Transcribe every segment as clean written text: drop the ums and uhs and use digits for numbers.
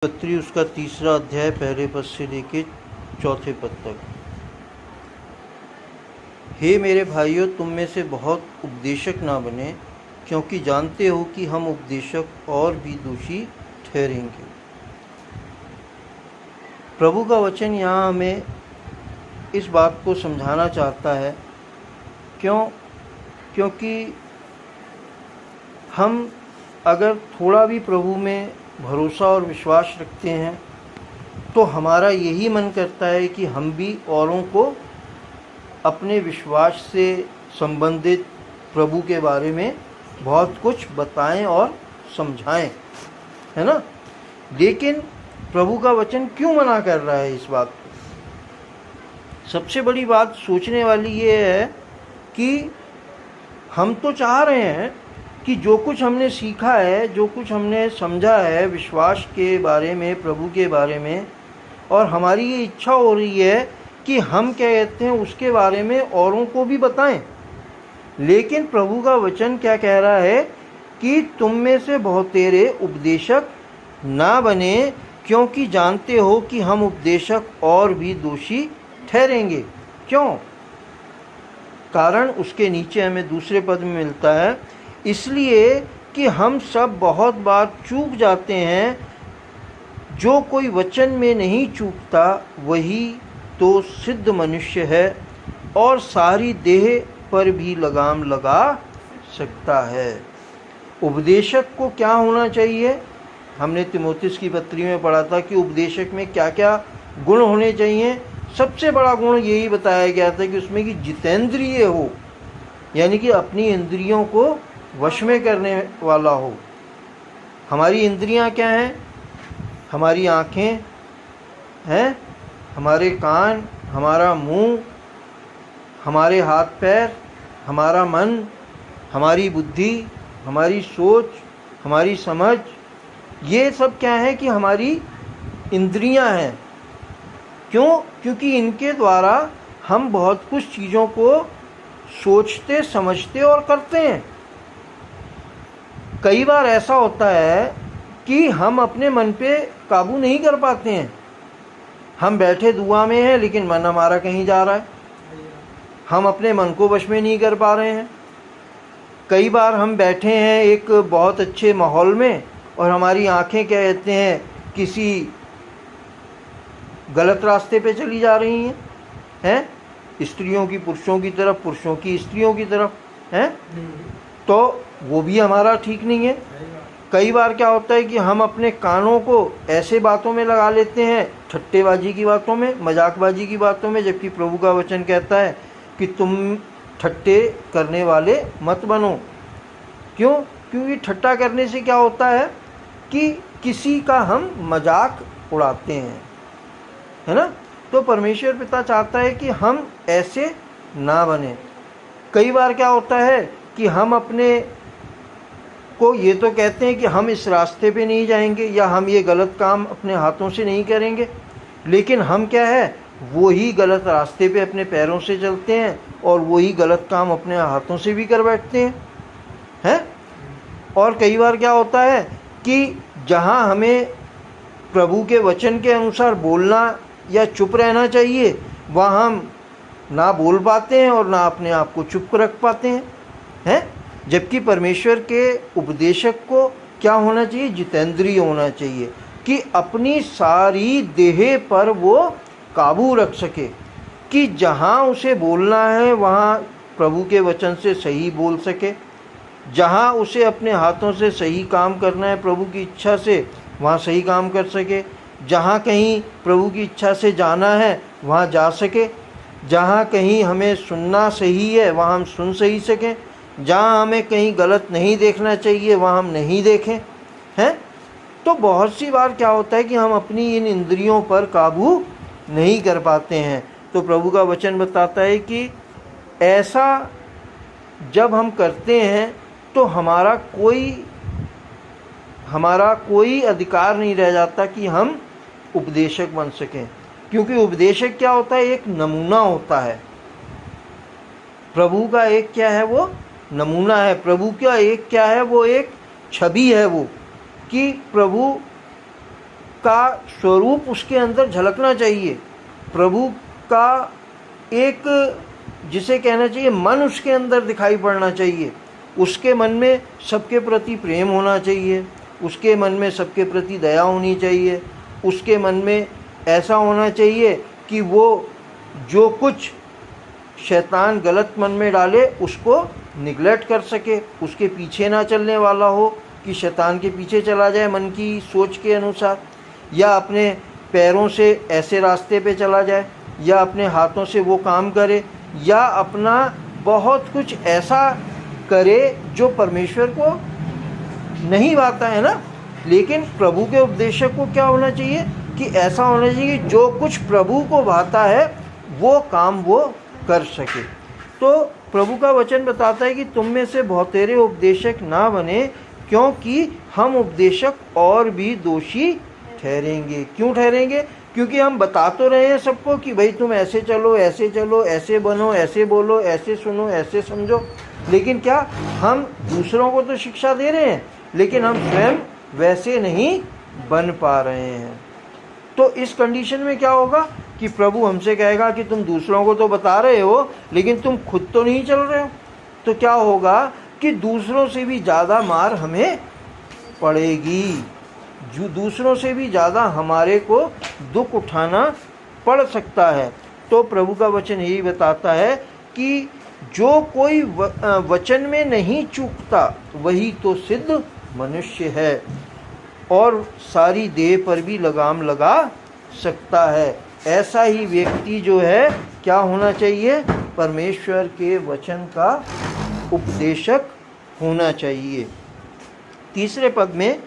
पत्री उसका 3रा अध्याय पहले पद से लेके 4थे पद तक। हे मेरे भाइयों, तुम में से बहुत उपदेशक ना बने, क्योंकि जानते हो कि हम उपदेशक और भी दोषी ठहरेंगे। प्रभु का वचन यहाँ हमें इस बात को समझाना चाहता है। क्योंकि हम अगर थोड़ा भी प्रभु में भरोसा और विश्वास रखते हैं तो हमारा यही मन करता है कि हम भी औरों को अपने विश्वास से संबंधित प्रभु के बारे में बहुत कुछ बताएं और समझाएं, है ना। लेकिन प्रभु का वचन क्यों मना कर रहा है इस बात को? सबसे बड़ी बात सोचने वाली ये है कि हम तो चाह रहे हैं कि जो कुछ हमने सीखा है, जो कुछ हमने समझा है विश्वास के बारे में, प्रभु के बारे में, और हमारी ये इच्छा हो रही है कि हम क्या कहते हैं उसके बारे में औरों को भी बताएं। लेकिन प्रभु का वचन क्या कह रहा है कि तुम में से बहुतेरे उपदेशक ना बने, क्योंकि जानते हो कि हम उपदेशक और भी दोषी ठहरेंगे। क्यों? कारण उसके नीचे हमें दूसरे पद में मिलता है, इसलिए कि हम सब बहुत बार चूक जाते हैं। जो कोई वचन में नहीं चूकता वही तो सिद्ध मनुष्य है और सारी देह पर भी लगाम लगा सकता है। उपदेशक को क्या होना चाहिए? हमने तीमुथियुस की पत्री में पढ़ा था कि उपदेशक में क्या क्या गुण होने चाहिए। सबसे बड़ा गुण यही बताया गया था कि उसमें कि जितेंद्रिय हो, यानी कि अपनी इंद्रियों को वश में करने वाला हो। हमारी इंद्रियां क्या हैं? हमारी आँखें हैं, हमारे कान, हमारा मुंह, हमारे हाथ पैर, हमारा मन, हमारी बुद्धि, हमारी सोच, हमारी समझ, ये सब क्या है कि हमारी इंद्रियां हैं। क्यों? क्योंकि इनके द्वारा हम बहुत कुछ चीज़ों को सोचते, समझते और करते हैं। कई बार ऐसा होता है कि हम अपने मन पे काबू नहीं कर पाते हैं। हम बैठे दुआ में हैं लेकिन मन हमारा कहीं जा रहा है। हम अपने मन को वश में नहीं कर पा रहे हैं। कई बार हम बैठे हैं एक बहुत अच्छे माहौल में और हमारी आंखें क्या कहते हैं किसी गलत रास्ते पे चली जा रही हैं, स्त्रियों की पुरुषों की तरफ, पुरुषों की स्त्रियों की तरफ, हैं, तो वो भी हमारा ठीक नहीं है। कई बार क्या होता है कि हम अपने कानों को ऐसे बातों में लगा लेते हैं, ठट्टेबाजी की बातों में, मजाकबाजी की बातों में, जबकि प्रभु का वचन कहता है कि तुम ठट्टे करने वाले मत बनो। क्यों? क्योंकि ठट्टा करने से क्या होता है कि किसी का हम मजाक उड़ाते हैं, है ना। तो परमेश्वर पिता चाहता है कि हम ऐसे ना बने। कई बार क्या होता है कि हम अपने को ये तो कहते हैं कि हम इस रास्ते पे नहीं जाएंगे या हम ये गलत काम अपने हाथों से नहीं करेंगे, लेकिन हम क्या है वही गलत रास्ते पे अपने पैरों से चलते हैं और वही गलत काम अपने हाथों से भी कर बैठते हैं। और कई बार क्या होता है कि जहाँ हमें प्रभु के वचन के अनुसार बोलना या चुप रहना चाहिए, वहाँ हम ना बोल पाते हैं और ना अपने आप को चुप रख पाते हैं। जबकि परमेश्वर के उपदेशक को क्या होना चाहिए? जितेंद्रिय होना चाहिए कि अपनी सारी देह पर वो काबू रख सके, कि जहाँ उसे बोलना है वहाँ प्रभु के वचन से सही बोल सके, जहाँ उसे अपने हाथों से सही काम करना है प्रभु की इच्छा से वहाँ सही काम कर सके, जहाँ कहीं प्रभु की इच्छा से जाना है वहाँ जा सके, जहाँ कहीं हमें सुनना सही है वहाँ हम सुन सही सकें, जहाँ हमें कहीं गलत नहीं देखना चाहिए वहाँ हम नहीं देखें, हैं। तो बहुत सी बार क्या होता है कि हम अपनी इन इंद्रियों पर काबू नहीं कर पाते हैं। तो प्रभु का वचन बताता है कि ऐसा जब हम करते हैं तो हमारा कोई अधिकार नहीं रह जाता कि हम उपदेशक बन सकें। क्योंकि उपदेशक क्या होता है? एक नमूना होता है। प्रभु का एक क्या है? वो नमूना है। प्रभु का एक क्या है? वो एक छवि है, वो कि प्रभु का स्वरूप उसके अंदर झलकना चाहिए, प्रभु का एक जिसे कहना चाहिए मन उसके अंदर दिखाई पड़ना चाहिए। उसके मन में सबके प्रति प्रेम होना चाहिए, उसके मन में सबके प्रति दया होनी चाहिए, उसके मन में ऐसा होना चाहिए कि वो जो कुछ शैतान गलत मन में डाले उसको निगलेक्ट कर सके, उसके पीछे ना चलने वाला हो कि शैतान के पीछे चला जाए मन की सोच के अनुसार, या अपने पैरों से ऐसे रास्ते पे चला जाए, या अपने हाथों से वो काम करे, या अपना बहुत कुछ ऐसा करे जो परमेश्वर को नहीं भाता है ना। लेकिन प्रभु के उपदेशक को क्या होना चाहिए कि ऐसा होना चाहिए कि जो कुछ प्रभु को भाता है वो काम वो कर सके। तो प्रभु का वचन बताता है कि तुम में से बहुतेरे उपदेशक ना बने, क्योंकि हम उपदेशक और भी दोषी ठहरेंगे। क्यों ठहरेंगे? क्योंकि हम बता तो रहे हैं सबको कि भाई तुम ऐसे चलो, ऐसे बनो, ऐसे बोलो, ऐसे सुनो, ऐसे समझो, लेकिन क्या हम दूसरों को तो शिक्षा दे रहे हैं, लेकिन हम स्वयं वैसे नहीं बन पा रहे हैं। तो इस कंडीशन में क्या होगा कि प्रभु हमसे कहेगा कि तुम दूसरों को तो बता रहे हो, लेकिन तुम खुद तो नहीं चल रहे हो। तो क्या होगा कि दूसरों से भी ज़्यादा मार हमें पड़ेगी, जो दूसरों से भी ज़्यादा हमारे को दुख उठाना पड़ सकता है। तो प्रभु का वचन यही बताता है कि जो कोई वचन में नहीं चूकता वही तो सिद्ध मनुष्य है और सारी देह पर भी लगाम लगा सकता है। ऐसा ही व्यक्ति जो है क्या होना चाहिए? परमेश्वर के वचन का उपदेशक होना चाहिए। तीसरे पद में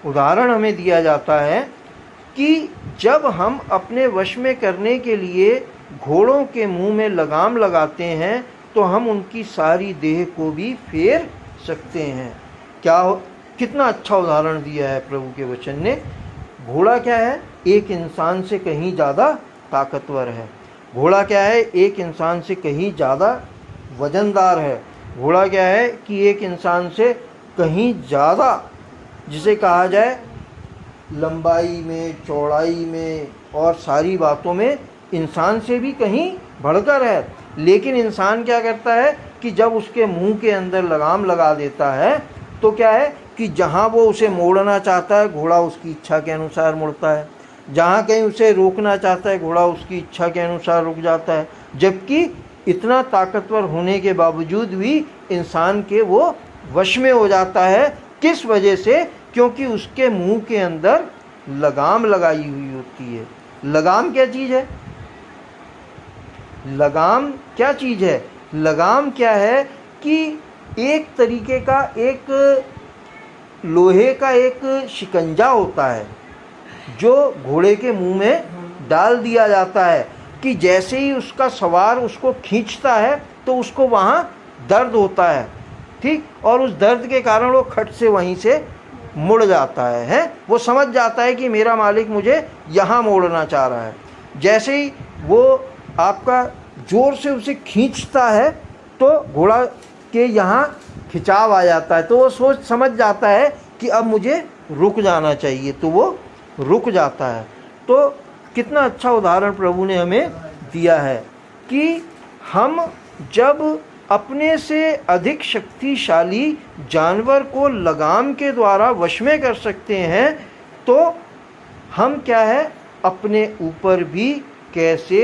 उदाहरण हमें दिया जाता है कि जब हम अपने वश में करने के लिए घोड़ों के मुंह में लगाम लगाते हैं तो हम उनकी सारी देह को भी फेर सकते हैं। कितना अच्छा उदाहरण दिया है प्रभु के वचन ने। घोड़ा क्या है? एक इंसान से कहीं ज़्यादा ताकतवर है। घोड़ा क्या है? एक इंसान से कहीं ज़्यादा वजनदार है। घोड़ा क्या है कि एक इंसान से कहीं ज़्यादा, जिसे कहा जाए लंबाई में, चौड़ाई में और सारी बातों में इंसान से भी कहीं बढ़कर है। लेकिन इंसान क्या करता है कि जब उसके मुंह के अंदर लगाम लगा देता है तो क्या है कि जहाँ वो उसे मोड़ना चाहता है घोड़ा उसकी इच्छा के अनुसार मुड़ता है, जहाँ कहीं उसे रोकना चाहता है घोड़ा उसकी इच्छा के अनुसार रुक जाता है। जबकि इतना ताकतवर होने के बावजूद भी इंसान के वो वश में हो जाता है। किस वजह से? क्योंकि उसके मुंह के अंदर लगाम लगाई हुई होती है। लगाम क्या चीज़ है? लगाम क्या चीज़ है? लगाम क्या है कि एक तरीके का एक लोहे का एक शिकंजा होता है जो घोड़े के मुंह में डाल दिया जाता है कि जैसे ही उसका सवार उसको खींचता है तो उसको वहाँ दर्द होता है, ठीक, और उस दर्द के कारण वो खट से वहीं से मुड़ जाता है। वो समझ जाता है कि मेरा मालिक मुझे यहाँ मोड़ना चाह रहा है। जैसे ही वो आपका ज़ोर से उसे खींचता है तो घोड़ा के यहाँ खिंचाव आ जाता है, तो वो समझ जाता है कि अब मुझे रुक जाना चाहिए, तो वो रुक जाता है। तो कितना अच्छा उदाहरण प्रभु ने हमें दिया है कि हम जब अपने से अधिक शक्तिशाली जानवर को लगाम के द्वारा वश में कर सकते हैं तो हम क्या है अपने ऊपर भी कैसे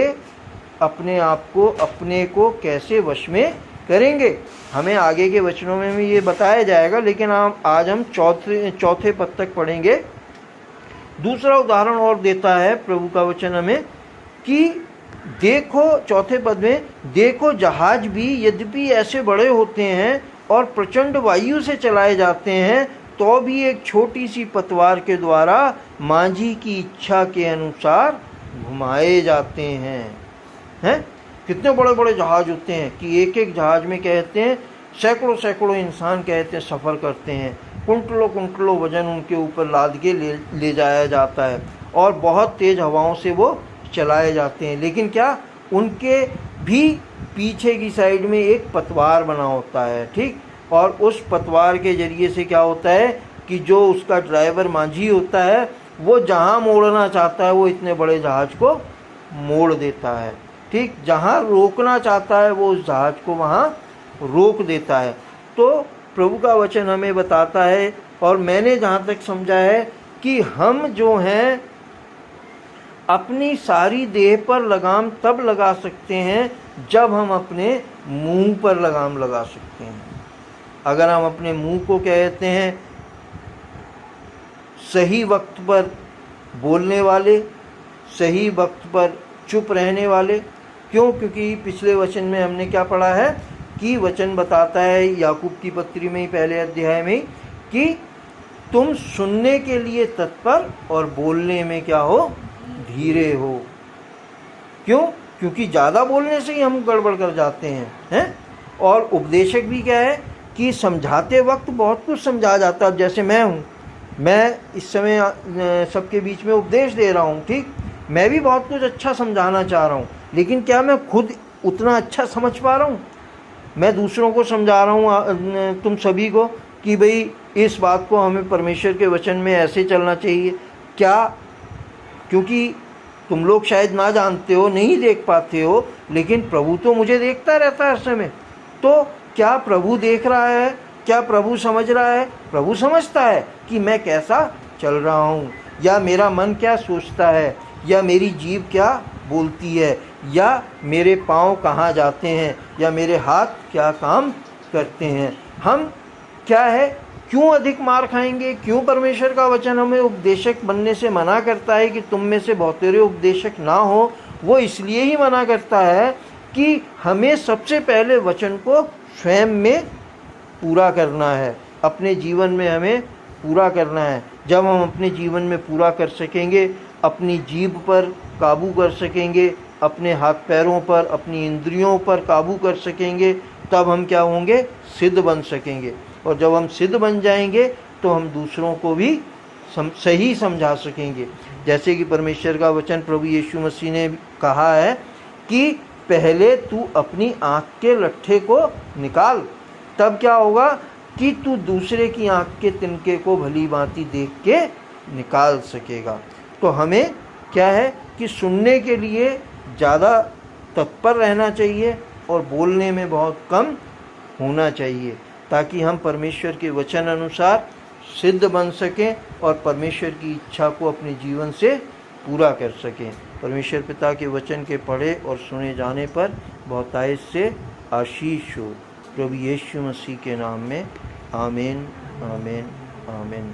अपने को कैसे वश में करेंगे। हमें आगे के वचनों में भी ये बताया जाएगा, लेकिन आज हम चौथे पद तक पढ़ेंगे। दूसरा उदाहरण और देता है प्रभु का वचन हमें कि देखो, चौथे पद में, देखो जहाज भी यद्यपि ऐसे बड़े होते हैं और प्रचंड वायु से चलाए जाते हैं तो भी एक छोटी सी पतवार के द्वारा मांझी की इच्छा के अनुसार घुमाए जाते हैं। कितने बड़े बड़े जहाज होते हैं कि एक एक जहाज में कहते हैं सैकड़ों इंसान कहते हैं सफ़र करते हैं, कुंटलों वजन उनके ऊपर लाद के ले जाया जाता है और बहुत तेज़ हवाओं से वो चलाए जाते हैं। लेकिन क्या, उनके भी पीछे की साइड में एक पतवार बना होता है, ठीक, और उस पतवार के ज़रिए से क्या होता है कि जो उसका ड्राइवर मांझी होता है वो जहाँ मोड़ना चाहता है वो इतने बड़े जहाज को मोड़ देता है। ठीक, जहाँ रोकना चाहता है वो उस जहाज को वहाँ रोक देता है। तो प्रभु का वचन हमें बताता है, और मैंने जहाँ तक समझा है कि हम जो हैं अपनी सारी देह पर लगाम तब लगा सकते हैं जब हम अपने मुंह पर लगाम लगा सकते हैं। अगर हम अपने मुंह को कहते हैं सही वक्त पर बोलने वाले, सही वक्त पर चुप रहने वाले, क्यों? क्योंकि पिछले वचन में हमने क्या पढ़ा है कि वचन बताता है याकूब की पत्री में ही पहले अध्याय में कि तुम सुनने के लिए तत्पर और बोलने में क्या हो, धीरे हो। क्यों? क्योंकि ज़्यादा बोलने से ही हम गड़बड़ कर जाते हैं। और उपदेशक भी क्या है कि समझाते वक्त बहुत कुछ समझा जाता है। अब जैसे मैं हूँ, मैं इस समय सबके बीच में उपदेश दे रहा हूँ, ठीक, मैं भी बहुत कुछ अच्छा समझाना चाह रहा हूँ, लेकिन क्या मैं खुद उतना अच्छा समझ पा रहा हूँ? मैं दूसरों को समझा रहा हूँ, तुम सभी को, कि भाई इस बात को हमें परमेश्वर के वचन में ऐसे चलना चाहिए। क्या? क्योंकि तुम लोग शायद ना जानते हो, नहीं देख पाते हो, लेकिन प्रभु तो मुझे देखता रहता है हर समय। तो क्या प्रभु देख रहा है? क्या प्रभु समझ रहा है? प्रभु समझता है कि मैं कैसा चल रहा हूँ, या मेरा मन क्या सोचता है, या मेरी जीभ क्या बोलती है, या मेरे पाँव कहाँ जाते हैं, या मेरे हाथ क्या काम करते हैं। हम क्या है, क्यों अधिक मार खाएंगे? क्यों परमेश्वर का वचन हमें उपदेशक बनने से मना करता है कि तुम में से बहुतेरे उपदेशक ना हो? वो इसलिए ही मना करता है कि हमें सबसे पहले वचन को स्वयं में पूरा करना है, अपने जीवन में हमें पूरा करना है। जब हम अपने जीवन में पूरा कर सकेंगे, अपनी जीभ पर काबू कर सकेंगे, अपने हाथ पैरों पर, अपनी इंद्रियों पर काबू कर सकेंगे, तब हम क्या होंगे, सिद्ध बन सकेंगे। और जब हम सिद्ध बन जाएंगे तो हम दूसरों को भी सही समझा सकेंगे। जैसे कि परमेश्वर का वचन प्रभु यीशु मसीह ने कहा है कि पहले तू अपनी आँख के लट्ठे को निकाल, तब क्या होगा कि तू दूसरे की आँख के तिनके को भली भांति देख के निकाल सकेगा। तो हमें क्या है कि सुनने के लिए ज़्यादा तत्पर रहना चाहिए और बोलने में बहुत कम होना चाहिए, ताकि हम परमेश्वर के वचन अनुसार सिद्ध बन सकें और परमेश्वर की इच्छा को अपने जीवन से पूरा कर सकें। परमेश्वर पिता के वचन के पढ़े और सुने जाने पर बहुतायत से आशीष हो। प्रभु यीशु मसीह के नाम में आमीन, आमीन, आमीन।